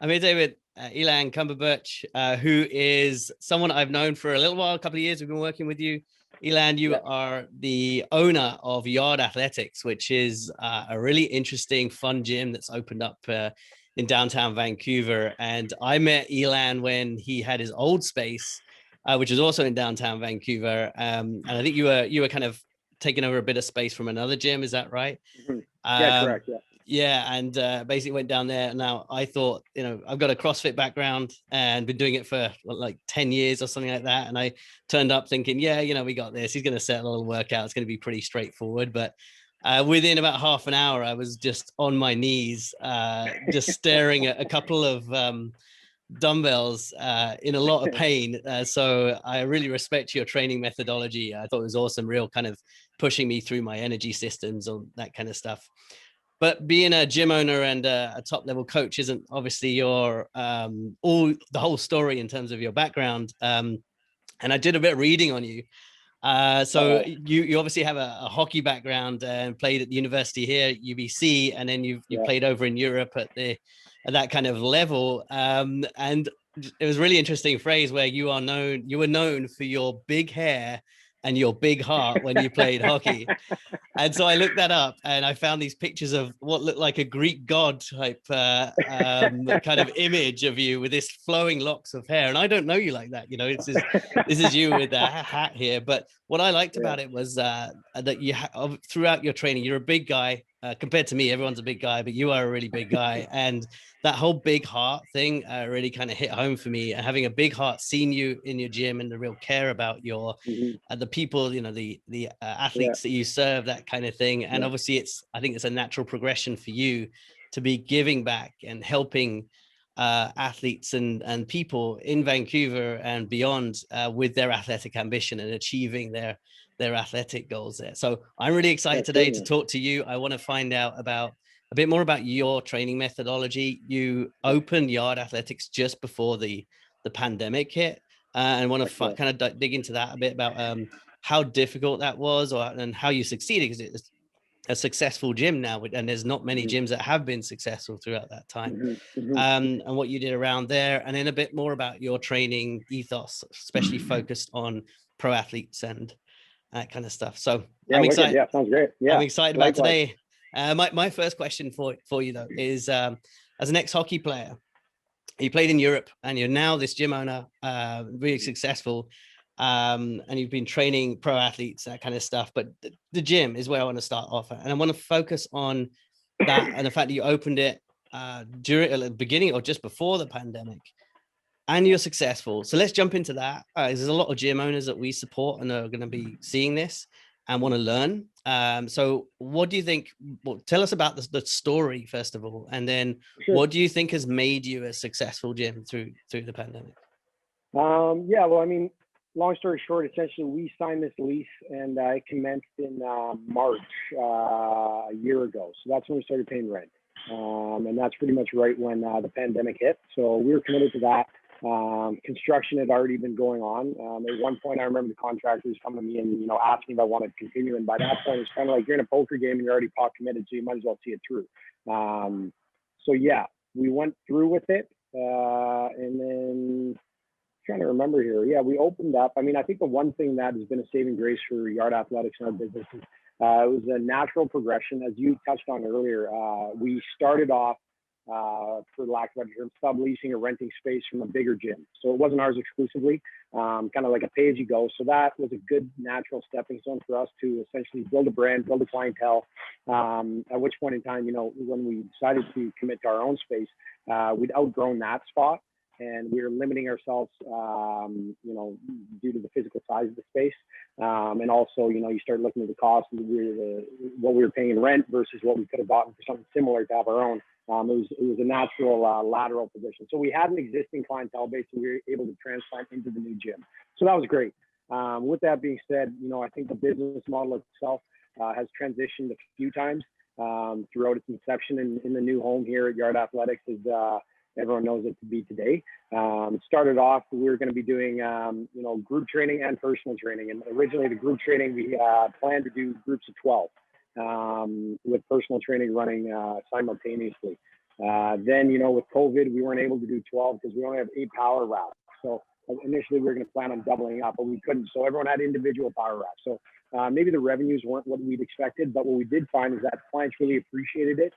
I'm here today with Ilan Cumberbirch, who is someone I've known for a little while, a couple of years. We've been working with you. Ilan, you are the owner of Yard Athletics, which is a really interesting, fun gym that's opened up in downtown Vancouver. And I met Ilan when he had his old space, which is also in downtown Vancouver. And I think you were kind of taking over a bit of space from another gym. Is that right? Mm-hmm. Yeah, correct. Yeah. Yeah, and basically went down there. Now I thought, I've got a CrossFit background and been doing it for like 10 years or something like that. And I turned up thinking, yeah, we got this. He's going to set a little workout. It's going to be pretty straightforward. But within about half an hour, I was just on my knees, just staring at a couple of dumbbells in a lot of pain. So I really respect your training methodology. I thought it was awesome, real kind of pushing me through my energy systems or that kind of stuff. But being a gym owner and a top level coach isn't obviously your the whole story in terms of your background. And I did a bit of reading on you. So you obviously have a hockey background and played at the university here at UBC, and then you played over in Europe at that kind of level. And it was a really interesting phrase where you were known for your big hair and your big heart when you played hockey. And so I looked that up and I found these pictures of what looked like a Greek god type kind of image of you with this flowing locks of hair. And I don't know you like that, this is you with a hat here. But what I liked about it was that you throughout your training, you're a big guy compared to me. Everyone's a big guy, but you are a really big guy. And that whole big heart thing really kind of hit home for me. Having a big heart, seeing you in your gym and the real care about your the people, the athletes that you serve, that kind of thing. And obviously I think it's a natural progression for you to be giving back and helping athletes and people in Vancouver and beyond with their athletic ambition and achieving their athletic goals there. So I'm really excited today to talk to you. I want to find out a bit more about your training methodology. You opened Yard Athletics just before the pandemic hit, and want to kind of dig into that a bit about how difficult that was and how you succeeded, because it's a successful gym now, and there's not many gyms that have been successful throughout that time. And what you did around there, and then a bit more about your training ethos, especially focused on pro athletes and that kind of stuff. So I'm excited. Yeah, sounds great. Yeah, I'm excited about today. My first question for you though is, as an ex-hockey player, you played in Europe and you're now this gym owner, really successful, and you've been training pro athletes, that kind of stuff. But the gym is where I want to start off at, and I want to focus on that and the fact that you opened it during the beginning or just before the pandemic, and you're successful. So let's jump into that. There's a lot of gym owners that we support and are going to be seeing this and want to learn. So what do you think? Well, tell us about the story first of all, and then what do you think has made you a successful gym through the pandemic? Yeah, well, I mean, long story short, essentially we signed this lease and it commenced in March a year ago. So that's when we started paying rent. And that's pretty much right when the pandemic hit. So we were committed to that. Construction had already been going on. At one point, I remember the contractors coming to me and, asking if I wanted to continue. And by that point, it's kind of like you're in a poker game and you're already pot committed, so you might as well see it through. So yeah, we went through with it. And then trying to remember here. Yeah, we opened up. I mean, I think the one thing that has been a saving grace for Yard Athletics in our business is it was a natural progression. As you touched on earlier, we started off, for lack of a better term, subleasing or renting space from a bigger gym. So it wasn't ours exclusively, kind of like a pay-as-you-go. So that was a good natural stepping stone for us to essentially build a brand, build a clientele, at which point in time, when we decided to commit to our own space, we'd outgrown that spot. And we were limiting ourselves, due to the physical size of the space. And also, you start looking at the cost of what we were paying in rent versus what we could have bought for something similar to have our own. It was a natural lateral position. So we had an existing clientele base and we were able to transplant into the new gym. So that was great. With that being said, I think the business model itself has transitioned a few times throughout its inception in the new home here at Yard Athletics. Everyone knows it to be today. It started off, we were going to be doing, group training and personal training. And originally the group training, we planned to do groups of 12 with personal training running simultaneously. Then, with COVID, we weren't able to do 12 because we only have 8 power racks. So initially we were going to plan on doubling up, but we couldn't. So everyone had individual power racks. So maybe the revenues weren't what we'd expected, but what we did find is that clients really appreciated it.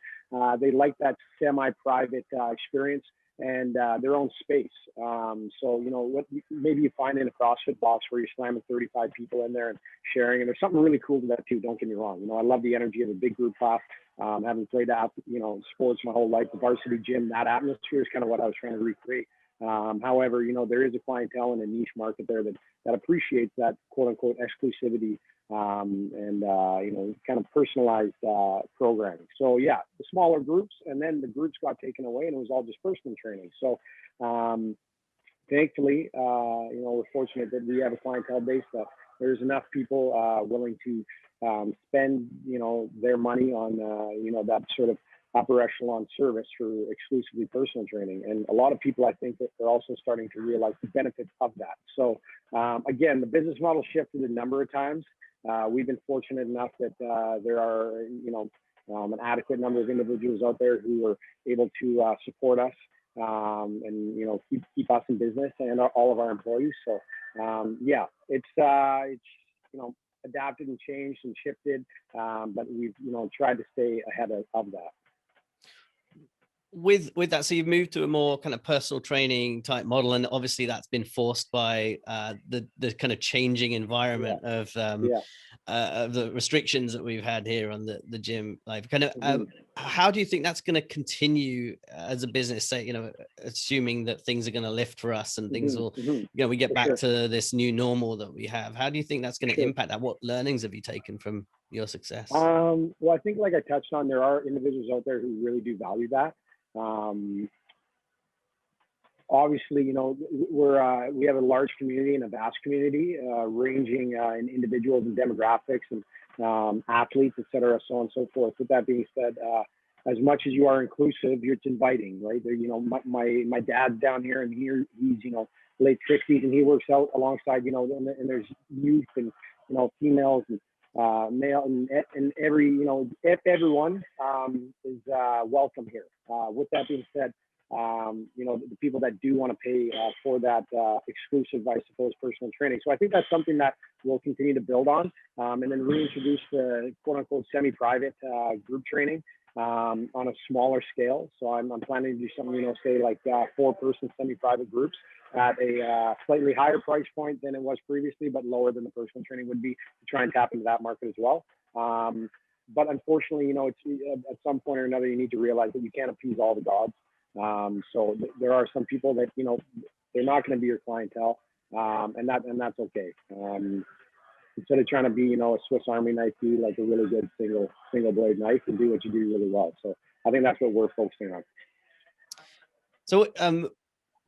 They liked that semi-private experience and their own space. So, what maybe you find in a CrossFit box where you're slamming 35 people in there and sharing, and there's something really cool to that too. Don't get me wrong. I love the energy of a big group class. Having played sports my whole life, the varsity gym, that atmosphere is kind of what I was trying to recreate. However, there is a clientele in a niche market there that appreciates that quote unquote exclusivity and kind of personalized programming. So yeah, the smaller groups, and then the groups got taken away, and it was all just personal training. So thankfully, we're fortunate that we have a clientele base that there's enough people willing to spend their money on that sort of upper echelon service for exclusively personal training. And a lot of people, I think, that they're also starting to realize the benefits of that. So again, the business model shifted a number of times. We've been fortunate enough that there are an adequate number of individuals out there who are able to support us and keep us in business and all of our employees. So yeah, it's adapted and changed and shifted, but we've tried to stay ahead of that. With that, so you've moved to a more kind of personal training type model, and obviously that's been forced by the kind of changing environment of the restrictions that we've had here on the gym life. Kind of, how do you think that's going to continue as a business? Say, assuming that things are going to lift for us and things will, we get back to this new normal that we have. How do you think that's going to impact that? What learnings have you taken from your success? Well, I think, like I touched on, there are individuals out there who really do value that. Obviously, we have a large community and a vast community, ranging in individuals and demographics and athletes, et cetera, so on and so forth. With that being said, as much as you are inclusive, it's inviting, right? There, my dad's down here, and he's late 60s, and he works out alongside, and there's youth and females and male and everyone is welcome here. With that being said, the people that do want to pay for that exclusive, I suppose, personal training. So I think that's something that we'll continue to build on, and then reintroduce the quote unquote semi-private group training on a smaller scale. So I'm planning to do something, say like 4-person semi-private groups at a slightly higher price point than it was previously, but lower than the personal training would be, to try and tap into that market as well. But unfortunately, it's at some point or another, you need to realize that you can't appease all the gods. So there are some people that, they're not going to be your clientele, and that's okay. Instead of trying to be, a Swiss Army knife, be like a really good single blade knife and do what you do really well. So I think that's what we're focusing on. So,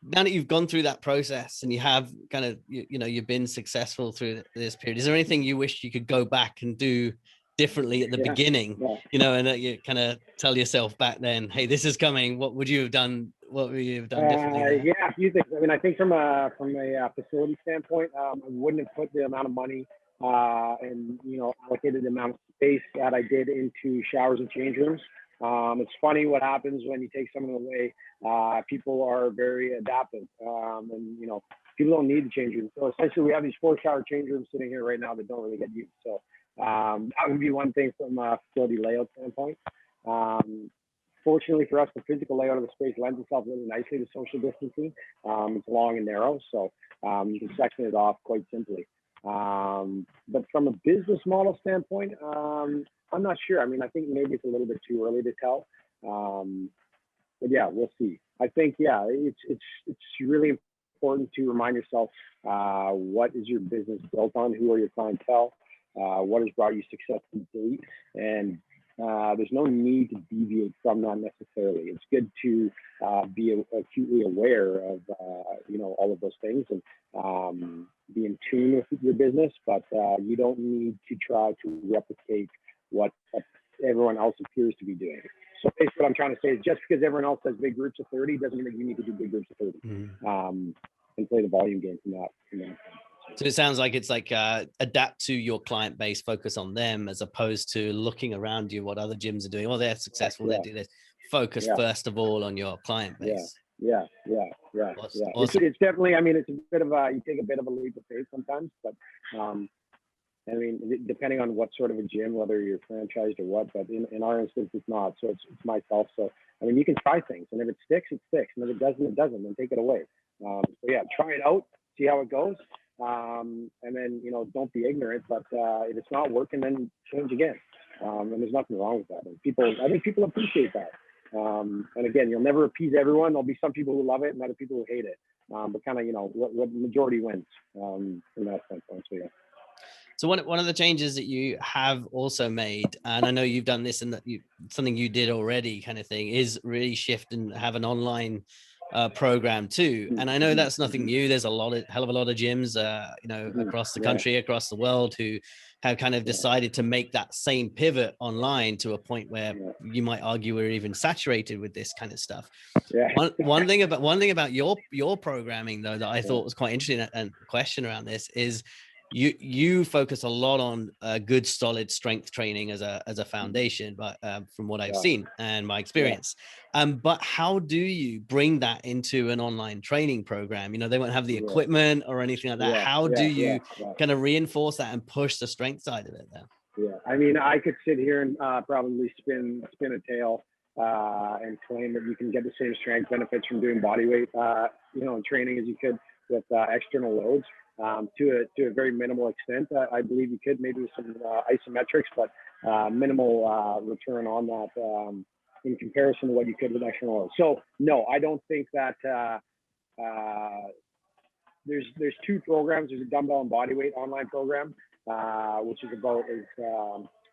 now that you've gone through that process and you have kind of, you've been successful through this period, is there anything you wish you could go back and do differently at the beginning, and that you kind of tell yourself back then, hey, this is coming, what would you have done? What would you have done differently? Yeah, a few things. I mean, I think from a facility standpoint, I wouldn't have put the amount of money and allocated the amount of space that I did into showers and change rooms. It's funny what happens when you take someone away. People are very adaptive, and people don't need the change room. So essentially, we have these 4 shower change rooms sitting here right now that don't really get used. So that would be one thing from a facility layout standpoint. Fortunately for us, the physical layout of the space lends itself really nicely to social distancing. It's long and narrow, so you can section it off quite simply. But from a business model standpoint, I'm not sure. I mean, I think maybe it's a little bit too early to tell. But yeah, we'll see. I think, it's really important to remind yourself, what is your business built on? Who are your clientele? What has brought you success to date? And there's no need to deviate from that necessarily. It's good to be acutely aware of, all of those things and be in tune with your business, but you don't need to try to replicate what everyone else appears to be doing. So basically what I'm trying to say is, just because everyone else has big groups of 30 doesn't mean that you need to do big groups of 30 and play the volume game from that. So it sounds like it's like adapt to your client base, focus on them, as opposed to looking around you what other gyms are doing. Well, they're successful, they do this. focus first of all on your client base. Yeah. It's definitely, I mean, it's a bit of you take a bit of a leap of faith sometimes, but I mean, depending on what sort of a gym, whether you're franchised or what, but in our instance, it's not. So it's myself. So, I mean, you can try things, and if it sticks, it sticks. And if it doesn't, it doesn't, then take it away. So yeah, try it out, see how it goes. And then, you know, don't be ignorant, but if it's not working, then change again. And there's nothing wrong with that. And I think people appreciate that. And again, you'll never appease everyone. There'll be some people who love it and other people who hate it. But kind of, you know, what majority wins from that standpoint. So yeah. So one of the changes that you have also made, and I know you've done this and something you did already kind of thing, is really shift and have an online program too. And I know that's nothing new. There's hell of a lot of gyms, you know, across the country, across the world, who have kind of decided to make that same pivot online to a point where you might argue we're even saturated with this kind of stuff. One thing about your programming though that I thought was quite interesting, and question around this is you focus a lot on good solid strength training as a foundation, but from what I've seen and my experience. But how do you bring that into an online training program? You know, they won't have the equipment or anything like that. How do you kind of reinforce that and push the strength side of it then? Yeah, I mean, I could sit here and probably spin a tail and claim that you can get the same strength benefits from doing body weight, you know, training as you could with external loads. To a very minimal extent, I believe you could, maybe with some isometrics, but minimal return on that in comparison to what you could with external loads. So no, I don't think that there's two programs. There's a dumbbell and bodyweight online program, which is about as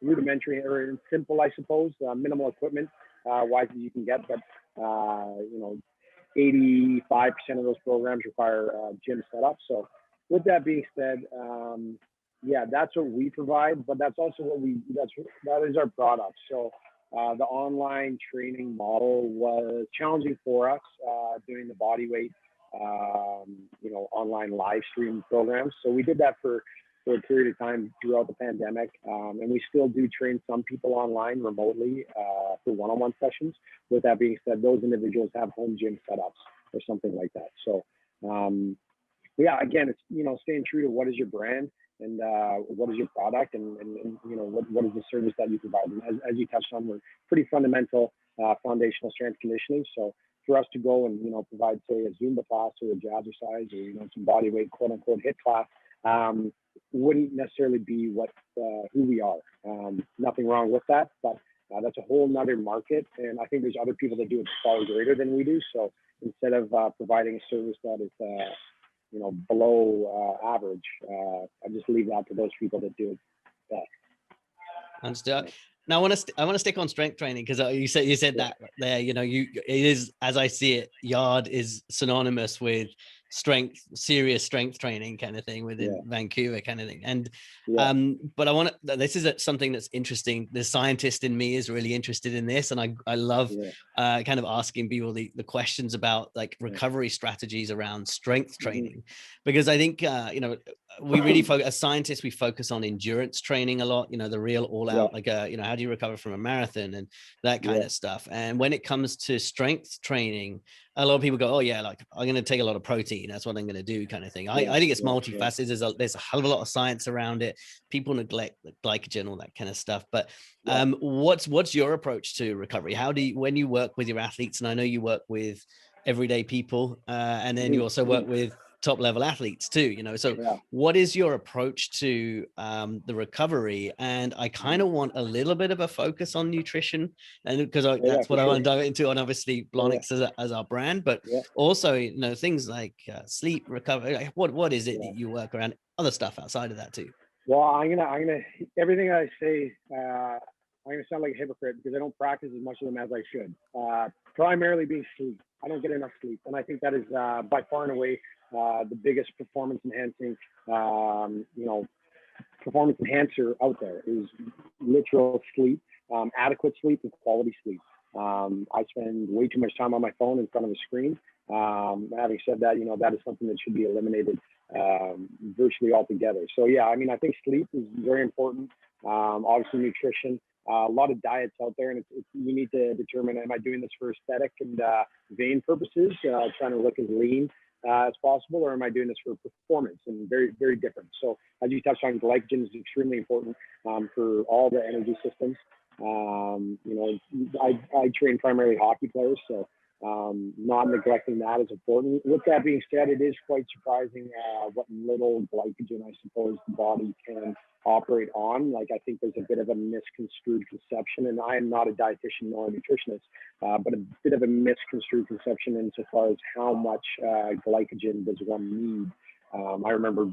rudimentary or simple, I suppose, minimal equipment wise as you can get, but you know, 85% of those programs require gym setup. So with that being said, yeah, that's what we provide, but that's also that is our product. So the online training model was challenging for us, doing the body weight, you know, online live stream programs. So we did that for a period of time throughout the pandemic, and we still do train some people online remotely for one-on-one sessions. With that being said, those individuals have home gym setups or something like that. So yeah, again, it's, you know, staying true to what is your brand and what is your product, and you know, what is the service that you provide. And as you touched on, we're pretty fundamental foundational strength conditioning. So for us to go and, you know, provide, say, a Zumba class or a jazzercise or, you know, some body weight, quote unquote, HIIT class, wouldn't necessarily be what who we are. Nothing wrong with that, but that's a whole nother market. And I think there's other people that do it far greater than we do. So instead of providing a service that is you know, below average, I just leave that to those people that do it best. Understood. Now I want to stick on strength training, because you said that there, you know, it is, as I see it, yard is synonymous with strength, serious strength training kind of thing within Vancouver kind of thing. And but this is something that's interesting. The scientist in me is really interested in this, and I love kind of asking people the questions about like recovery strategies around strength training, because I think you know, we really as scientists, we focus on endurance training a lot, you know, the real all out, like you know, how do you recover from a marathon and that kind of stuff. And when it comes to strength training, a lot of people go, oh yeah, like I'm going to take a lot of protein, that's what I'm going to do kind of thing. I think it's multifaceted. There's a hell of a lot of science around it. People neglect the glycogen, all that kind of stuff. But what's your approach to recovery? How do you, when you work with your athletes, and I know you work with everyday people, and then you also work with top level athletes too, you know, so what is your approach to the recovery? And I kind of want a little bit of a focus on nutrition, and because that's what I want to dive into on, obviously, Blonyx as our brand, but also, you know, things like sleep, recovery. Like what is it that you work around, other stuff outside of that too? Well, I'm gonna everything I say, I'm gonna sound like a hypocrite because I don't practice as much of them as I should. Primarily being sleep. I don't get enough sleep, and I think that is by far and away the biggest performance enhancing, you know, performance enhancer out there is literal sleep, adequate sleep and quality sleep. I spend way too much time on my phone in front of a screen. Having said that, you know, that is something that should be eliminated virtually altogether. So yeah, I mean, I think sleep is very important. Obviously nutrition, a lot of diets out there, and you need to determine, am I doing this for aesthetic and vein purposes, trying to look as lean as possible, or am I doing this for performance? And very, very different. So as you touched on, glycogen is extremely important for all the energy systems. I train primarily hockey players, so not neglecting that is important. With that being said, it is quite surprising what little glycogen, I suppose, the body can operate on. Like, I think there's a bit of a misconstrued conception, and I am not a dietitian nor a nutritionist, but a bit of a misconstrued conception insofar as how much glycogen does one need. I remember,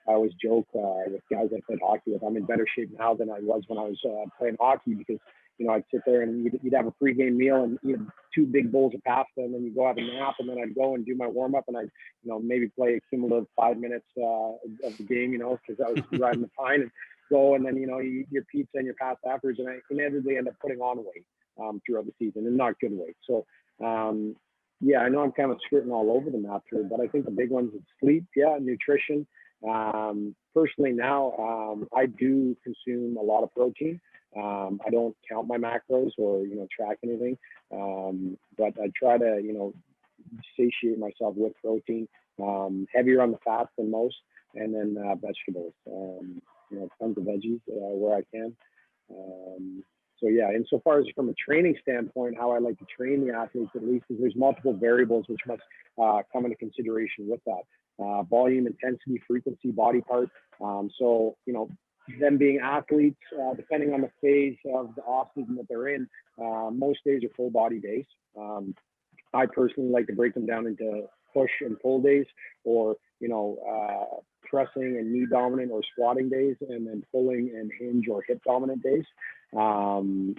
I always joke with guys I played hockey with, I'm in better shape now than I was when I was playing hockey, because I'd sit there and you'd have a pregame meal and eat 2 big bowls of pasta, and then you go have a nap, and then I'd go and do my warm up, and I'd maybe play a cumulative 5 minutes of the game, because I was riding the pine, and go, and then you eat your pizza and your pasta afterwards, and I inevitably end up putting on weight throughout the season, and not good weight. So yeah, I know I'm kind of skirting all over the map here, but I think the big ones are sleep, nutrition. Personally now, I do consume a lot of protein. I don't count my macros or track anything, but I try to satiate myself with protein, heavier on the fats than most, and then vegetables, tons of veggies where I can. So yeah, insofar as from a training standpoint, how I like to train the athletes, at least, is there's multiple variables which must come into consideration with that. Volume, intensity, frequency, body part. So them being athletes, depending on the phase of the off season that they're in, most days are full body days. I personally like to break them down into push and pull days, or pressing and knee dominant or squatting days, and then pulling and hinge or hip dominant days. And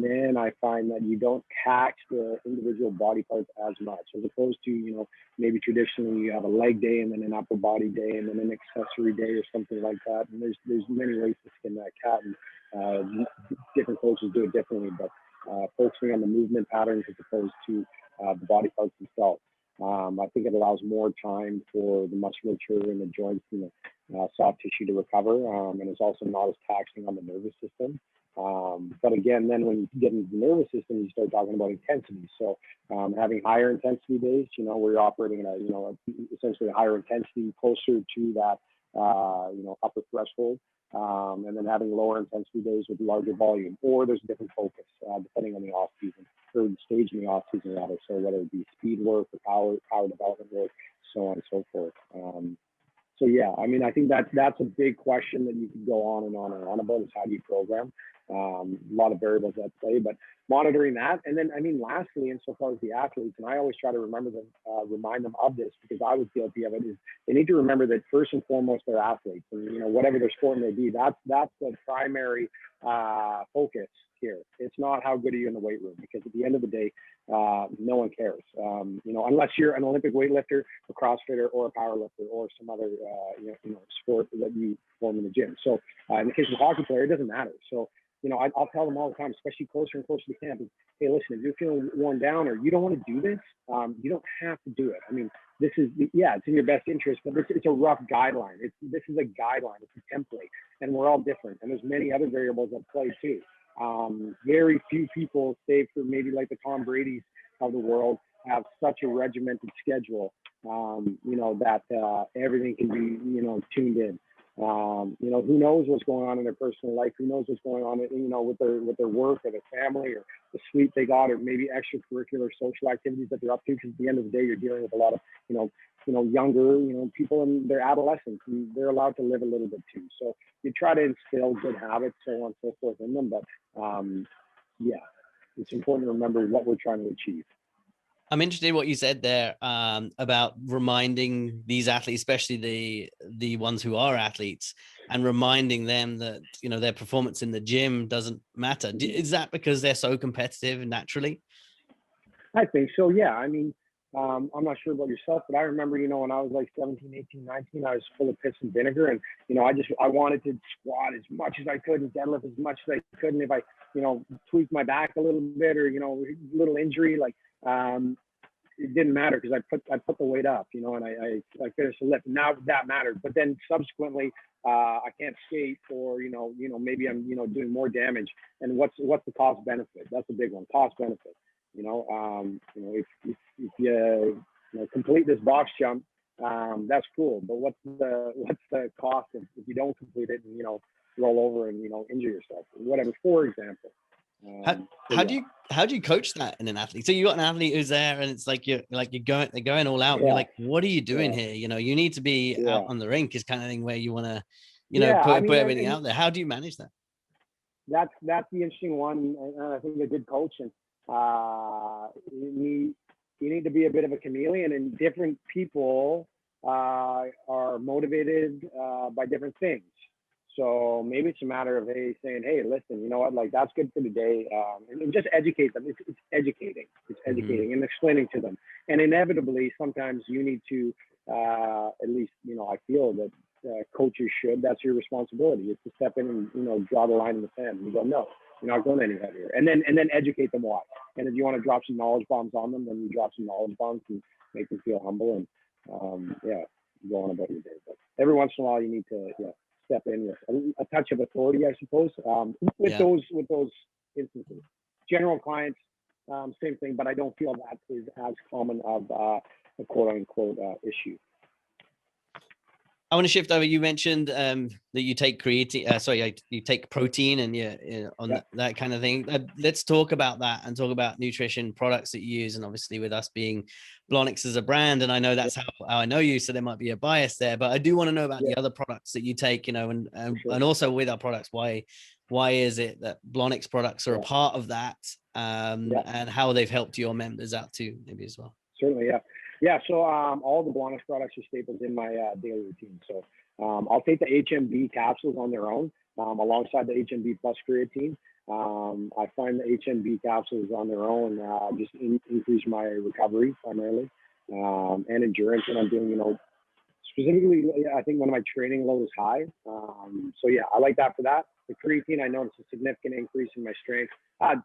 then I find that you don't tax the individual body parts as much, as opposed to maybe traditionally you have a leg day and then an upper body day and then an accessory day or something like that. And there's many ways to skin that cat, and different coaches do it differently, but focusing on the movement patterns as opposed to the body parts themselves. I think it allows more time for the musculature and the joints and the soft tissue to recover, and it's also not as taxing on the nervous system. But again, then when you get into the nervous system, you start talking about intensity. So having higher intensity days, where you're operating at essentially a higher intensity, closer to that upper threshold, and then having lower intensity days with larger volume, or there's a different focus depending on the off season, or the stage in the off season rather. So whether it be speed work or power development work, so on and so forth. So yeah, I mean, I think that's a big question that you could go on and on and on about, is how do you program? A lot of variables at play, but monitoring that. And then, I mean, lastly, insofar as the athletes, and I always try to remind them of this, because I was guilty of it, is they need to remember that first and foremost, they're athletes, and whatever their sport may be, that's the primary focus here. It's not how good are you in the weight room, because at the end of the day, no one cares. Unless you're an Olympic weightlifter, a CrossFitter, or a powerlifter, or some other sport that you perform in the gym. So in the case of a hockey player, it doesn't matter. So I'll tell them all the time, especially closer and closer to camp, is, hey, listen, if you're feeling worn down or you don't want to do this, you don't have to do it. I mean, this is, it's in your best interest, but it's a rough guideline. This is a guideline. It's a template, and we're all different. And there's many other variables at play too. Very few people, save for maybe like the Tom Brady's of the world, have such a regimented schedule, that everything can be, tuned in. Who knows what's going on in their personal life? Who knows what's going on, with their work or their family, or the sleep they got, or maybe extracurricular social activities that they're up to? Because at the end of the day, you're dealing with a lot of, younger, people in their adolescence, and they're allowed to live a little bit too. So you try to instill good habits, so on and so forth in them. But it's important to remember what we're trying to achieve. I'm interested in what you said there about reminding these athletes, especially the ones who are athletes, and reminding them that, their performance in the gym doesn't matter. Is that because they're so competitive naturally? I think so, yeah. I mean, I'm not sure about yourself, but I remember, when I was like 17, 18, 19, I was full of piss and vinegar, and, I wanted to squat as much as I could and deadlift as much as I could. And if I, tweaked my back a little bit, or, little injury, like, it didn't matter because I put the weight up, you know, and I finished the lift. Now that mattered. But then subsequently, I can't skate, or maybe I'm doing more damage. And what's the cost benefit? That's a big one. Cost benefit. If you complete this box jump, that's cool. But what's the cost if you don't complete it and roll over and injure yourself, whatever, for example. How do you coach that in an athlete? So you got an thing who's there, and it's like they're going all out, and you're like, what are you doing here? You need to be out on the rink, is kind of thing where you want to, put everything out there. How do you manage that? That's the interesting one, and I think a good coach, and you need to be a bit of a chameleon, and different people are motivated by different things. So maybe it's a matter of saying, hey, listen, you know what, like, that's good for today, and just educate them. It's educating. It's educating and explaining to them. And inevitably, sometimes you need to, at least, I feel that coaches should. That's your responsibility. It's to step in and draw the line in the sand. And you go, no, you're not going anywhere here. And then educate them why. And if you want to drop some knowledge bombs on them, then you drop some knowledge bombs and make them feel humble and go on about your day. But every once in a while, you need to step in with a touch of authority, I suppose, with those instances. General clients, same thing, but I don't feel that is as common of a quote unquote issue. I want to shift over. You mentioned that you take creatine. You take protein, and that kind of thing. Let's talk about that and talk about nutrition products that you use. And obviously, with us being Blonyx as a brand, and I know that's how I know you, so there might be a bias there. But I do want to know about the other products that you take. And also with our products, why is it that Blonyx products are a part of that, and how they've helped your members out too, maybe as well. Certainly, yeah. Yeah, so all the Blonyx products are staples in my daily routine. So I'll take the HMB capsules on their own, alongside the HMB plus creatine. I find the HMB capsules on their own just increase my recovery primarily, and endurance. And I'm doing, specifically, I think when my training load is high. So yeah, I like that for that. The creatine, I noticed a significant increase in my strength. I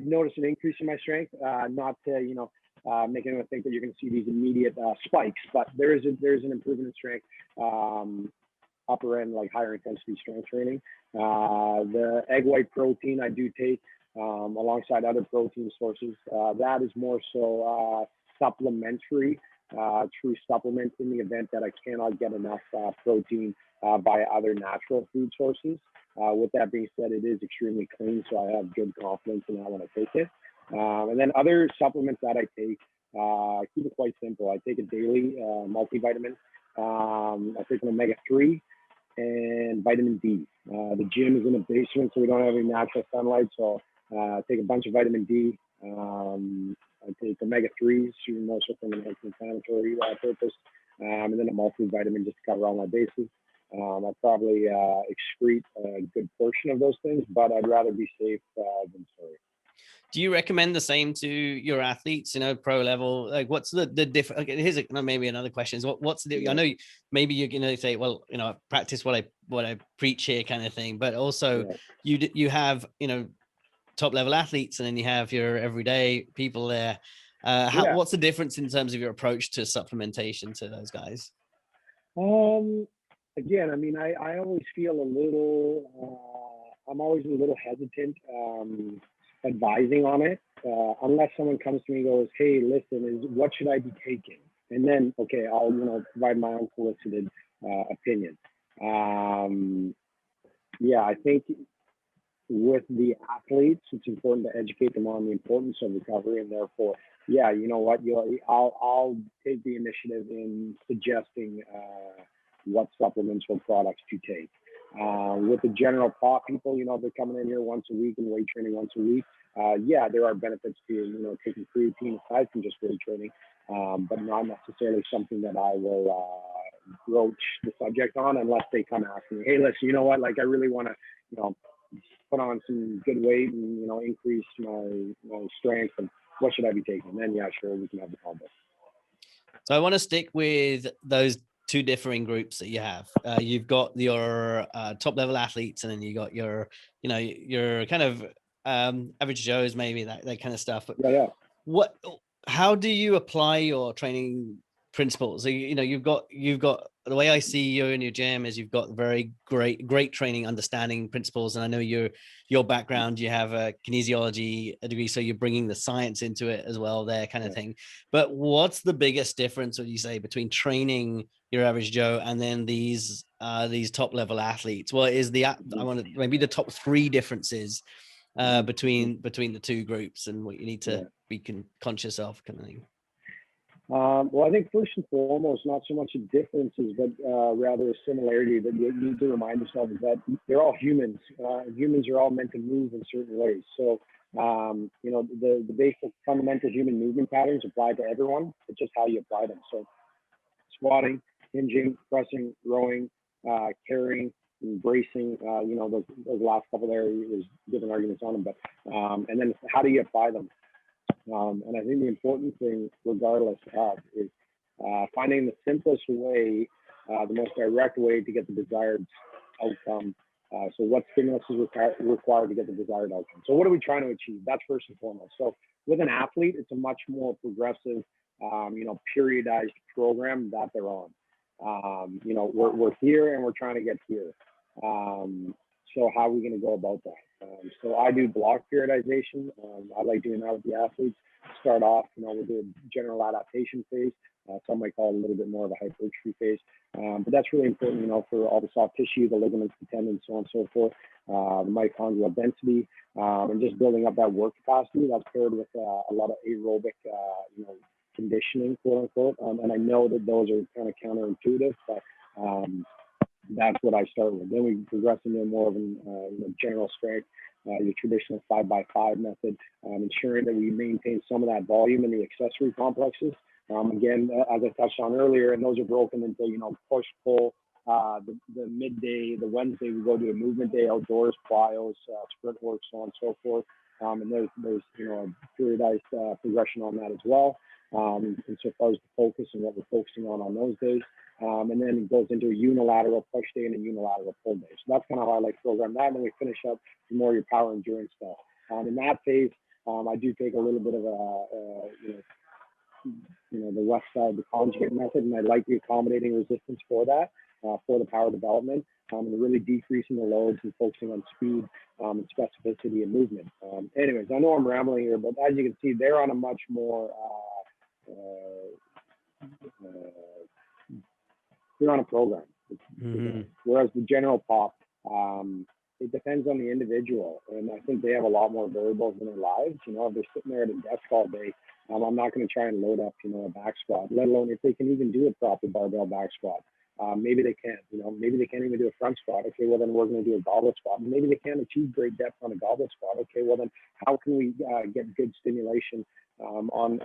noticed an increase in my strength, not to, make anyone think that you're going to see these immediate spikes, but there's an improvement in strength, upper end, like higher intensity strength training. The egg white protein I do take alongside other protein sources. That is more so supplementary, true supplement in the event that I cannot get enough protein via other natural food sources. With that being said, it is extremely clean, so I have good confidence in that when I take it. And then other supplements that I take, I keep it quite simple. I take a daily multivitamin. I take an omega-3 and vitamin D. The gym is in a basement, so we don't have any natural sunlight. So I take a bunch of vitamin D. I take omega-3s, more so from an anti-inflammatory purpose, and then a multivitamin just to cover all my bases. I probably excrete a good portion of those things, but I'd rather be safe than sorry. Do you recommend the same to your athletes, pro level? Like, what's the difference? Okay, here's maybe another question is what's the, I know maybe you're going to say, well, I practice what I preach here kind of thing, but also you have, top level athletes, and then you have your everyday people there. What's the difference in terms of your approach to supplementation to those guys? Again, I mean, I always feel I'm always a little hesitant advising on it, unless someone comes to me and goes, hey, listen, what should I be taking? And then, okay, I'll, provide my unsolicited opinion. I think with the athletes, it's important to educate them on the importance of recovery, and therefore, you know what, I'll take the initiative in suggesting what supplements or products to take. With the general pop people, they're coming in here once a week and weight training once a week. There are benefits to, taking creatine aside from just weight training, but not necessarily something that I will broach the subject on unless they come ask me, hey, listen, you know what, like, I really want to, put on some good weight and, increase my strength, and what should I be taking? And then, sure, we can have the combo. So I want to stick with those two differing groups that you have. You've got your top level athletes, and then you got your your kind of average Joes, maybe that kind of stuff. But how do you apply your training principles? So, you know, you've got the way I see you in your gym is you've got very great training, understanding principles. And I know your background, you have a kinesiology degree, so you're bringing the science into it as well, there kind of thing. But what's the biggest difference, would you say, between training your average Joe and then these top level athletes? What is I want to maybe the top 3 differences between the two groups, and what you need to be conscious of, kind of thing? Well, I think first and foremost, not so much a differences, but rather a similarity that you need to remind yourself is that they're all humans. Humans are all meant to move in certain ways. So, you know, the basic fundamental human movement patterns apply to everyone. It's just how you apply them. So squatting, hinging, pressing, rowing, carrying, and bracing, you know, those last couple there, there's different arguments on them, but, and then how do you apply them? And I think the important thing, regardless of, is finding the simplest way, the most direct way to get the desired outcome. So what stimulus is required to get the desired outcome? So what are we trying to achieve? That's first and foremost. So with an athlete, it's a much more progressive, you know, periodized program that they're on. You know, we're here and we're trying to get here. So how are we going to go about that? So I do block periodization. I like doing that with the athletes. Start off, you know, we'll do a general adaptation phase. Some might call it a little bit more of a hypertrophy phase. But that's really important, you know, for all the soft tissue, the ligaments, the tendons, so on and so forth, the mitochondrial density, and just building up that work capacity. That's paired with a lot of aerobic, you know, conditioning, quote unquote. And I know that those are kind of counterintuitive, but that's what I start with. Then we progress into more of a you know, general strength, your traditional 5x5 method, ensuring that we maintain some of that volume in the accessory complexes. Again, as I touched on earlier, and those are broken into, you know, push, pull, the midday, the Wednesday, we go to a movement day, outdoors, plyos, sprint work, so on and so forth. And there's you know, a periodized progression on that as well. And so far as the focus and what we're focusing on those days. And then it goes into a unilateral push day and a unilateral pull day. So that's kind of how I like to program that. And then we finish up with more your power endurance stuff. In that phase, I do take a little bit of a, you know, the west side, the conjugate method, and I like the accommodating resistance for that, for the power development, and really decreasing the loads and focusing on speed, and specificity and movement. Anyways, I know I'm rambling here, but as you can see, they're on a much more, they're on a program. Whereas the general pop, it depends on the individual. And I think they have a lot more variables in their lives. You know, if they're sitting there at a desk all day, I'm not going to try and load up, you know, a back squat, let alone if they can even do a proper barbell back squat. Maybe they can't, you know, maybe they can't even do a front squat. Okay, well then we're going to do a goblet squat. Maybe they can't achieve great depth on a goblet squat. Okay, well then how can we get good stimulation on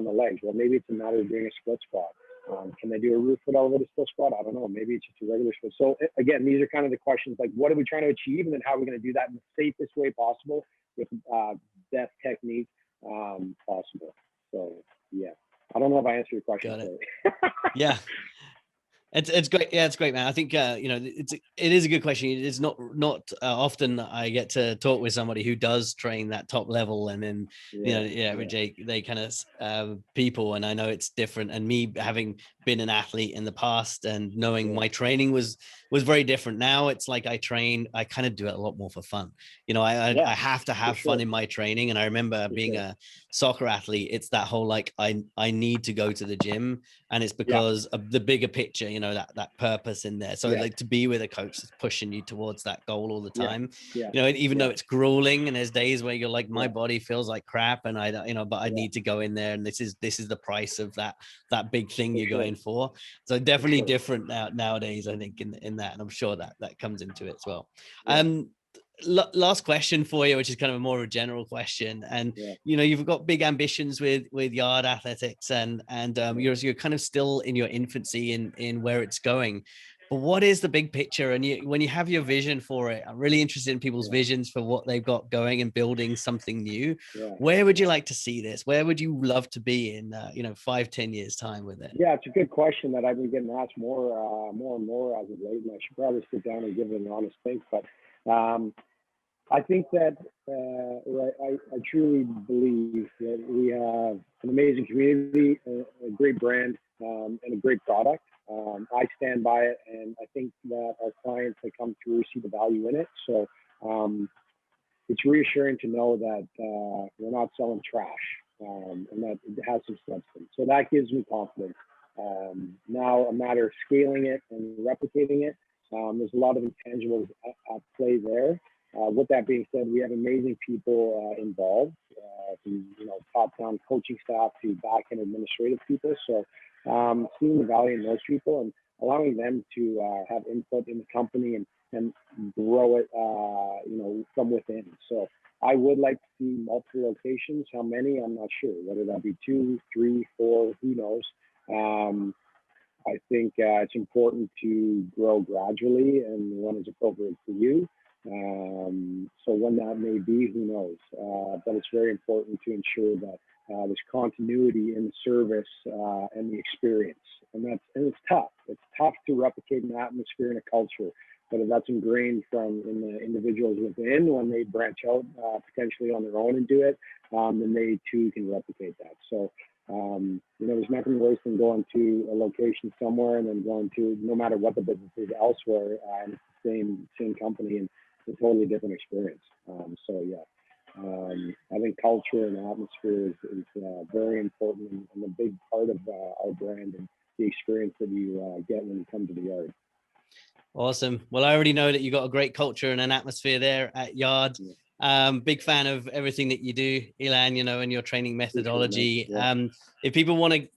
the legs? Well, maybe it's a matter of doing a split squat. Can they do a roof foot elevated split squat? I don't know. Maybe it's just a regular split. So again, these are kind of the questions like, what are we trying to achieve? And then how are we going to do that in the safest way possible with best technique possible? So yeah, I don't know if I answered your question. Got it. Yeah. It's great. Yeah, it's great, man. I think you know, it is a good question. It's not often that I get to talk with somebody who does train that top level, and then you know, Jake, they kind of people, and I know it's different. And me having been an athlete in the past and knowing my training was very different. Now it's like I kind of do it a lot more for fun. You know, I have to have fun in my training. And I remember being a soccer athlete, it's that whole like I need to go to the gym, and it's because of the bigger picture. You know, that purpose in there. So like to be with a coach that's pushing you towards that goal all the time. You know, even though it's grueling, and there's days where you're like, my body feels like crap, and I, you know, but I need to go in there, and this is the price of that big thing you're going for. So definitely different nowadays, I think, in that, and I'm sure that comes into it as well. Last question for you, which is kind of a more of a general question, and you know, you've got big ambitions with yard athletics, and you're kind of still in your infancy in where it's going. But what is the big picture? And when you have your vision for it, I'm really interested in people's visions for what they've got going and building something new. Where would you like to see this? Where would you love to be in, you know, 5-10 years time with it? Yeah, it's a good question that I've been getting asked more and more as of late. And I should probably sit down and give it an honest think. But I think that I truly believe that we have an amazing community, a great brand, and a great product. I stand by it, and I think that our clients that come through see the value in it. So it's reassuring to know that we're not selling trash, and that it has some substance. So that gives me confidence. Now a matter of scaling it and replicating it. There's a lot of intangibles at play there. With that being said, we have amazing people involved, from top-down coaching staff to back-end administrative people. So seeing the value in those people and allowing them to have input in the company and grow it, from within. So I would like to see multiple locations. How many? I'm not sure. Whether that be 2, 3, 4, who knows? I think it's important to grow gradually and when is appropriate for you. So when that may be, who knows? But it's very important to ensure that there's continuity in the service and the experience. And it's tough. It's tough to replicate an atmosphere and a culture, but if that's ingrained in the individuals within, when they branch out potentially on their own and do it, then they too can replicate that. So there's nothing worse than going to a location somewhere and then going to, no matter what the business is elsewhere, and same company, and it's a totally different experience. I think culture and atmosphere is very important and a big part of our brand and the experience that you get when you come to the yard. Awesome. Well, I already know that you got a great culture and an atmosphere there at Yard. Big fan of everything that you do, Ilan, and your training methodology. If people want to,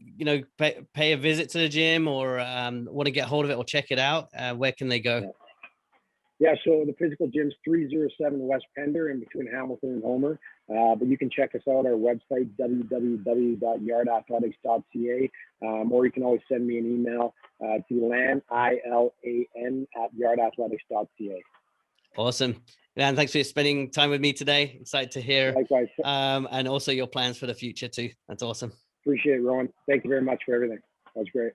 pay a visit to the gym or want to get hold of it or check it out, where can they go? Yeah, so the physical gym's 307 West Pender in between Hamilton and Homer. But you can check us out at our website, www.yardathletics.ca, or you can always send me an email to Ilan, ILAN, @yardathletics.ca. Awesome. Ilan, thanks for spending time with me today. Excited to hear. Likewise. And also your plans for the future too. That's awesome. Appreciate it, Rowan. Thank you very much for everything. That was great.